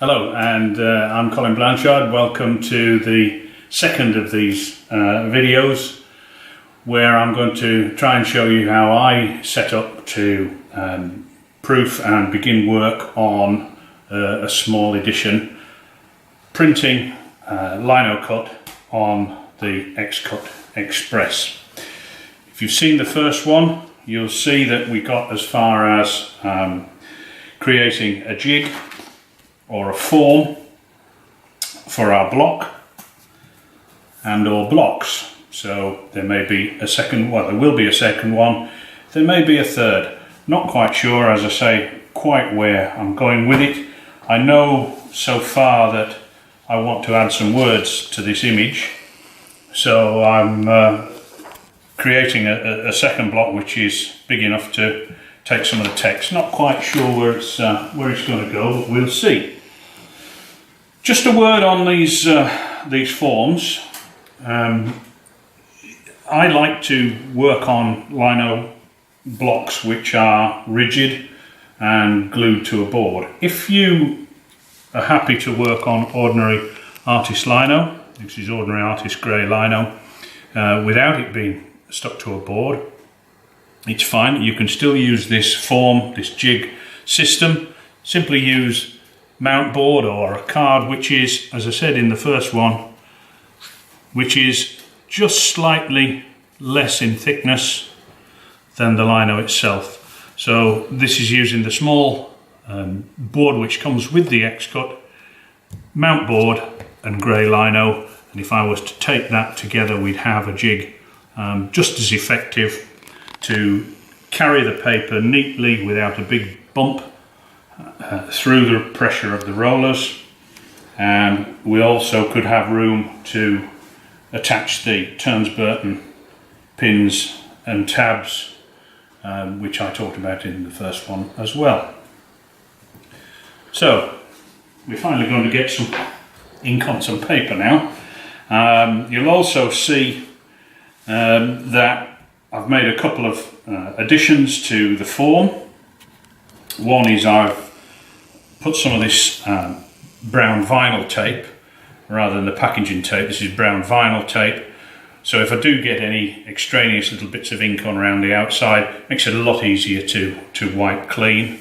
Hello, and I'm Colin Blanchard. Welcome to the second of these videos where I'm going to try and show you how I set up to proof and begin work on a small edition printing Linocut on the XCut XPress. If you've seen the first one, you'll see that we got as far as creating a jig or a form for our block and or blocks. So there may be a second, well, there will be a second one, there may be a third. Not quite sure, as I say, quite where I'm going with it. I know so far that I want to add some words to this image, so I'm creating a second block which is big enough to take some of the text. Not quite sure where it's going to go, but we'll see. Just a word on these forms. I like to work on lino blocks which are rigid and glued to a board. If you are happy to work on ordinary artist lino, this is ordinary artist grey lino, without it being stuck to a board, it's fine. You can still use this form, this jig system. Simply use mount board or a card which is, as I said in the first one, which is just slightly less in thickness than the lino itself. So this is using the small board which comes with the XCut, mount board and grey lino, and if I was to take that together we'd have a jig just as effective to carry the paper neatly without a big bump through the pressure of the rollers, and we also could have room to attach the Turns-Burton pins and tabs, which I talked about in the first one as well. So we're finally going to get some ink on some paper now. You'll also see that I've made a couple of additions to the form. One is I've put some of this brown vinyl tape rather than the packaging tape. This is brown vinyl tape, so if I do get any extraneous little bits of ink on around the outside, it makes it a lot easier to wipe clean.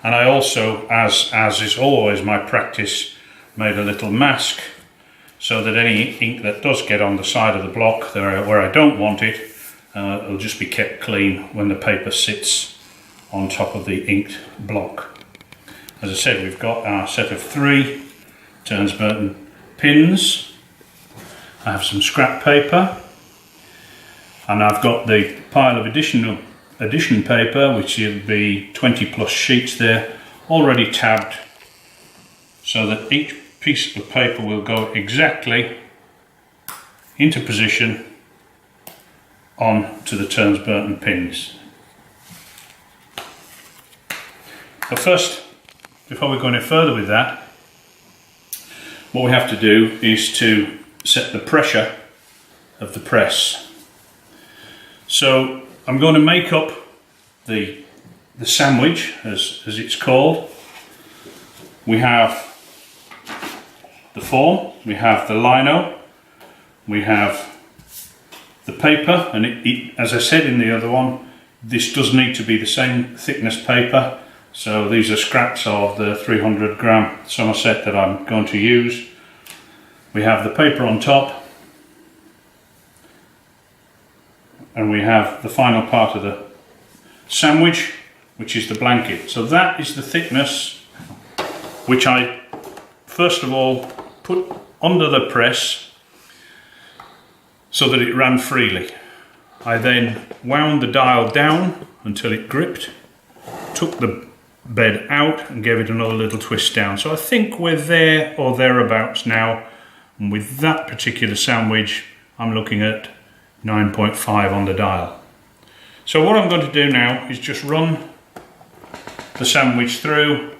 And I also, as is always my practice, made a little mask so that any ink that does get on the side of the block where I don't want it, it'll just be kept clean when the paper sits on top of the inked block. As I said, we've got our set of 3 Turns-Burton pins. I have some scrap paper, and I've got the pile of addition paper, which will be 20 plus sheets there, already tabbed, so that each piece of paper will go exactly into position onto the Turns-Burton pins. But first, before we go any further with that, what we have to do is to set the pressure of the press. So I'm going to make up the sandwich, as it's called. We have the form, we have the lino, we have the paper, and as I said in the other one, this does need to be the same thickness paper. So these are scraps of the 300 gram Somerset that I'm going to use. We have the paper on top, and we have the final part of the sandwich, which is the blanket. So that is the thickness which I first of all put under the press so that it ran freely. I then wound the dial down until it gripped, took the bed out and gave it another little twist down. So I think we're there or thereabouts now, and with that particular sandwich I'm looking at 9.5 on the dial. So what I'm going to do now is just run the sandwich through.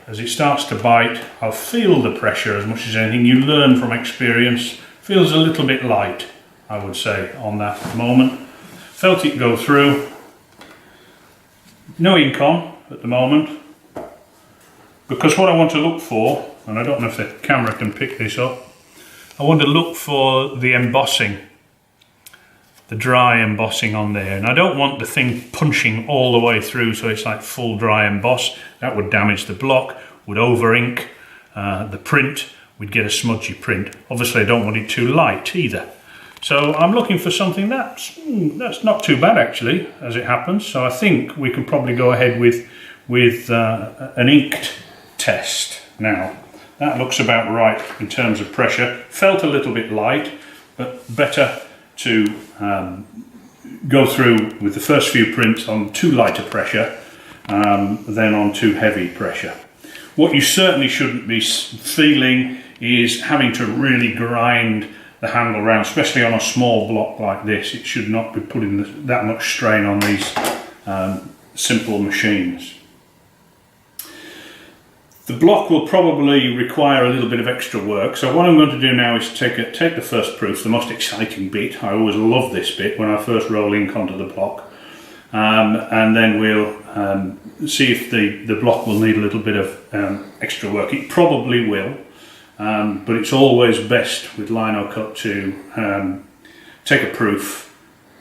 As it starts to bite, I'll feel the pressure as much as anything. You learn from experience. Feels a little bit light, I would say, on that moment. Felt it go through. No ink on at the moment. because what I want to look for, and I don't know if the camera can pick this up, I want to look for the embossing, the dry embossing on there, and I don't want the thing punching all the way through so it's like full dry emboss. That would damage the block, would over ink the print, we'd get a smudgy print. Obviously I don't want it too light either. So I'm looking for something that's not too bad actually, as it happens. So I think we can probably go ahead with an inked test now. That looks about right in terms of pressure. Felt a little bit light, but better to go through with the first few prints on too light a pressure than on too heavy pressure. What you certainly shouldn't be feeling is having to really grind the handle around, especially on a small block like this. It should not be putting that much strain on these simple machines. The block will probably require a little bit of extra work, so what I'm going to do now is take the first proof, the most exciting bit. I always love this bit when I first roll ink onto the block, and then we'll see if the block will need a little bit of extra work. It probably will, but it's always best with Linocut to take a proof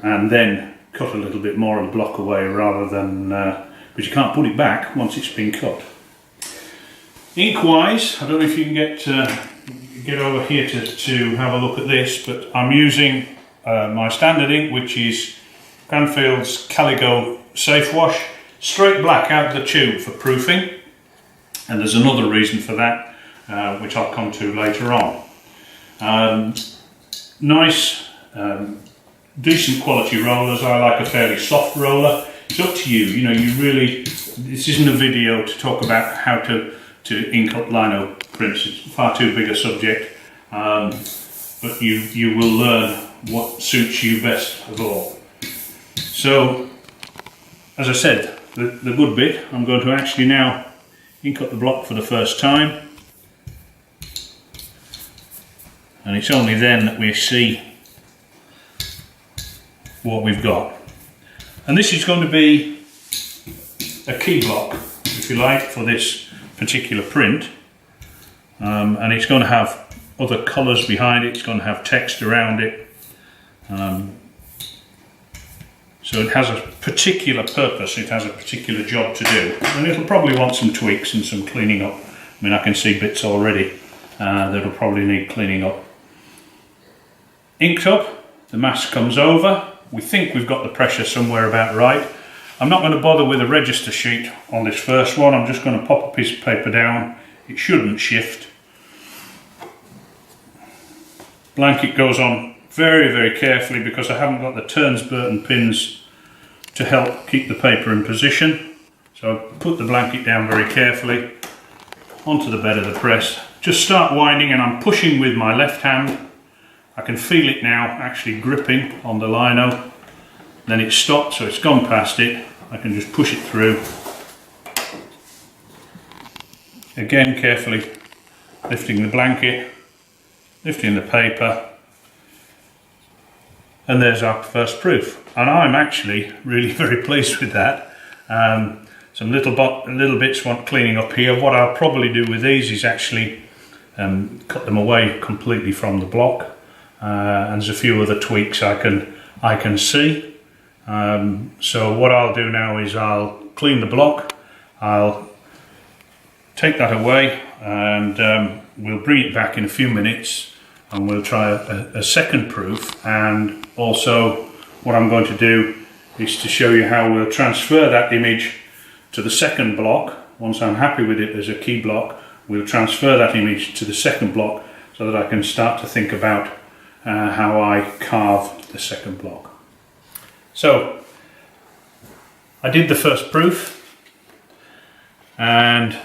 and then cut a little bit more of the block away rather than, because you can't put it back once it's been cut. Ink wise, I don't know if you can get over here to have a look at this, but I'm using my standard ink, which is Cranfield's Caligo Safe Wash, straight black out of the tube for proofing, and there's another reason for that, which I'll come to later on. Nice, decent quality rollers. I like a fairly soft roller. It's up to you. You know, this isn't a video to talk about how to ink up lino prints. It's far too big a subject, but you will learn what suits you best of all. So, as I said, the good bit, I'm going to actually now ink up the block for the first time, and it's only then that we see what we've got. And this is going to be a key block, if you like, for this particular print, and it's going to have other colours behind it, it's going to have text around it, so it has a particular purpose, it has a particular job to do, and it'll probably want some tweaks and some cleaning up. I mean, I can see bits already that'll probably need cleaning up. Inked up, the mask comes over, we think we've got the pressure somewhere about right. I'm not going to bother with a register sheet on this first one. I'm just going to pop a piece of paper down. It shouldn't shift. Blanket goes on very, very carefully because I haven't got the Turns-Burton pins to help keep the paper in position. So I put the blanket down very carefully onto the bed of the press. Just start winding, and I'm pushing with my left hand. I can feel it now actually gripping on the lino. Then it stopped, so it's gone past it. I can just push it through. Again, carefully lifting the blanket, lifting the paper, and there's our first proof. And I'm actually really very pleased with that. Some little bits want cleaning up here. What I'll probably do with these is actually cut them away completely from the block. And there's a few other tweaks I can see. So what I'll do now is I'll clean the block, I'll take that away, and we'll bring it back in a few minutes, and we'll try a second proof. And also what I'm going to do is to show you how we'll transfer that image to the second block. Once I'm happy with it as a key block, we'll transfer that image to the second block so that I can start to think about how I carve the second block. So I did the first proof, and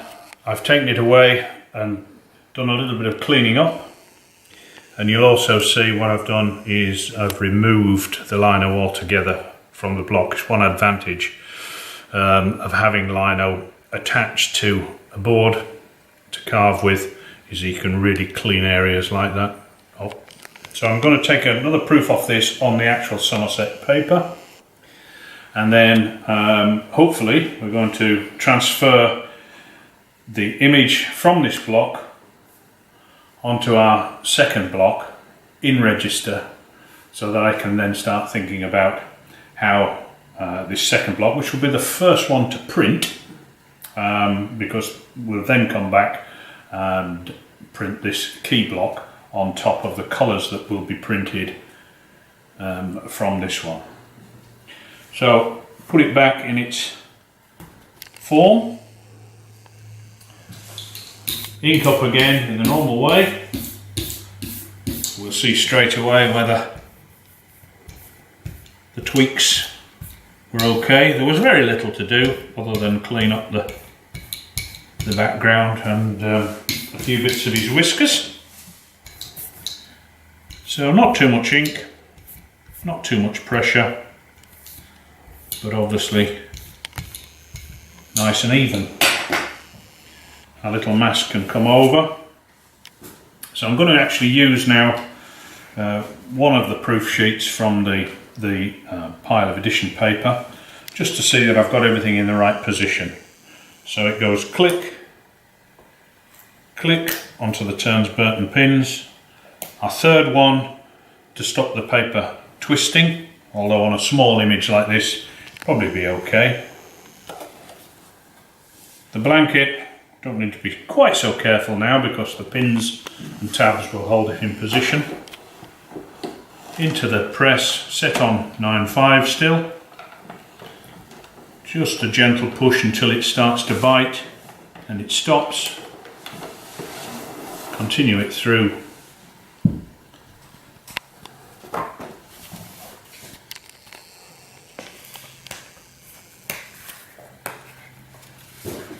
I've taken it away and done a little bit of cleaning up, and you'll also see what I've done is I've removed the lino altogether from the block. It's one advantage of having lino attached to a board to carve with, is you can really clean areas like that. So I'm going to take another proof off this on the actual Somerset paper, and then hopefully we're going to transfer the image from this block onto our second block in register, so that I can then start thinking about how this second block, which will be the first one to print, because we'll then come back and print this key block on top of the colours that will be printed from this one. So put it back in its form, ink up again in the normal way. We'll see straight away whether the tweaks were okay. There was very little to do other than clean up the background and a few bits of his whiskers. So not too much ink, not too much pressure, but obviously nice and even. A little mask can come over. So I'm going to actually use now one of the proof sheets from the pile of edition paper, just to see that I've got everything in the right position. So it goes click, click onto the turns, Burton pins. Our third one to stop the paper twisting, although on a small image like this probably be okay. The blanket, don't need to be quite so careful now because the pins and tabs will hold it in position. Into the press, set on 9.5 still. Just a gentle push until it starts to bite and it stops. Continue it through.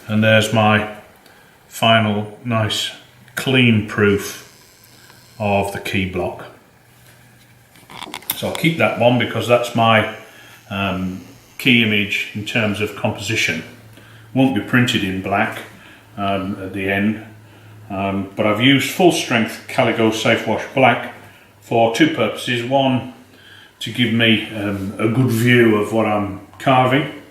And there's my final nice clean proof of the key block. So I'll keep that one because that's my key image in terms of composition. Won't be printed in black at the end, but I've used full strength Calico Safe Wash Black for two purposes. One, to give me a good view of what I'm carving.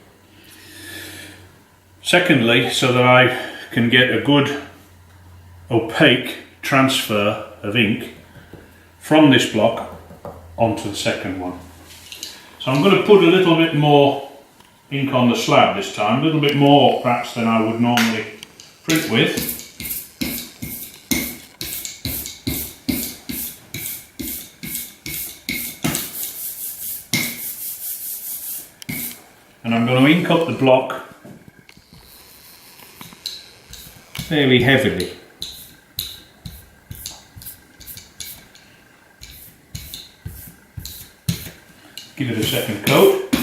Secondly, so that I can get a good opaque transfer of ink from this block onto the second one. So I'm going to put a little bit more ink on the slab this time, a little bit more perhaps than I would normally print with. And I'm going to ink up the block fairly heavily. Give it a second coat.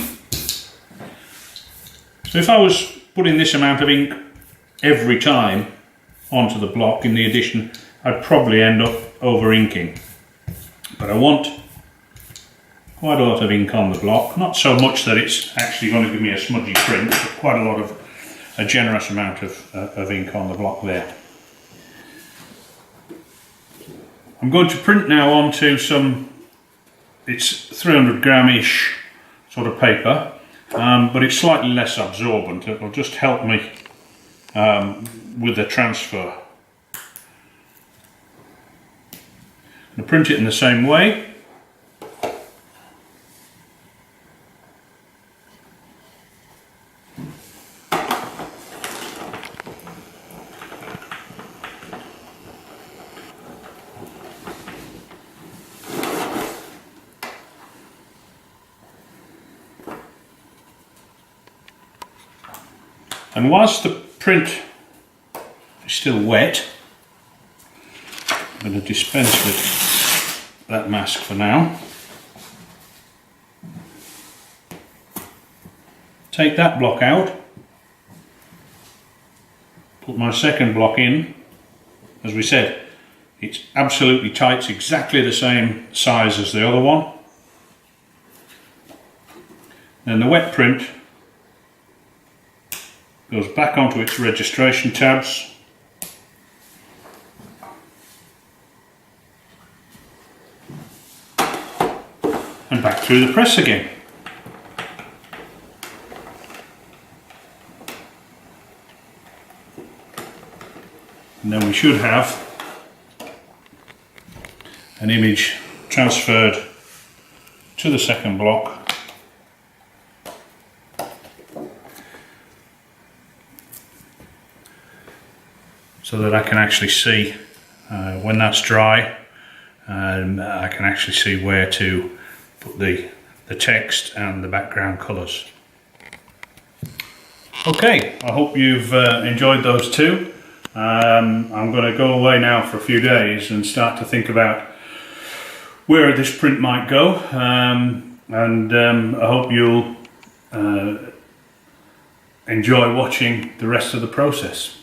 So if I was putting this amount of ink every time onto the block in the edition, I'd probably end up over inking. But I want quite a lot of ink on the block, not so much that it's actually going to give me a smudgy print, but quite a generous amount of ink on the block there. I'm going to print now onto some, it's 300 gram-ish sort of paper, but it's slightly less absorbent. It will just help me with the transfer. I'm going to print it in the same way. And whilst the print is still wet, I'm going to dispense with that mask for now. Take that block out, put my second block in. As we said, it's absolutely tight, it's exactly the same size as the other one. Then the wet print goes back onto its registration tabs, and back through the press again. and then we should have an image transferred to the second block. So that I can actually see when that's dry, I can actually see where to put the text and the background colours. Okay, I hope you've enjoyed those two. I'm going to go away now for a few days and start to think about where this print might go, and I hope you'll enjoy watching the rest of the process.